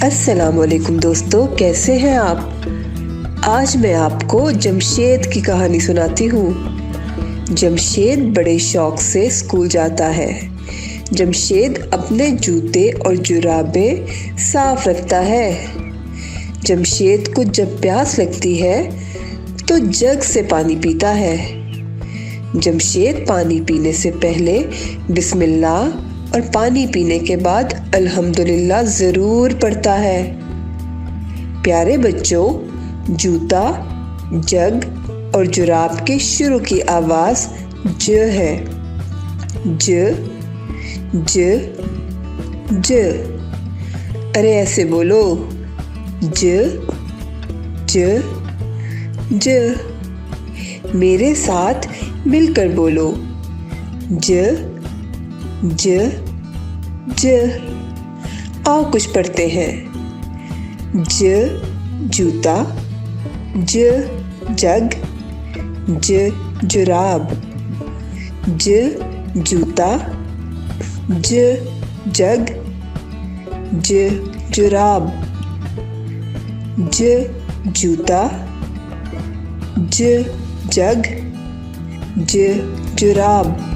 अस्सलामुअलैकुम दोस्तों, कैसे हैं आप। आज मैं आपको जमशेद की कहानी सुनाती हूँ। जमशेद बड़े शौक से स्कूल जाता है। जमशेद अपने जूते और जुराबें साफ रखता है। जमशेद को जब प्यास लगती है तो जग से पानी पीता है। जमशेद पानी पीने से पहले बिस्मिल्लाह और पानी पीने के बाद अल्हम्दुलिल्लाह ज़रूर पढ़ता है। प्यारे बच्चों, जूता, जग और जुराब के शुरू की आवाज़ ज है। ज ज ज। अरे ऐसे बोलो, ज ज ज। मेरे साथ मिलकर बोलो, ज ज ज। आओ कुछ पढ़ते हैं। ज जूता, ज जग, ज जुराब, ज जूता, ज जग, ज जुराब, ज जूता, ज जग, ज जुराब।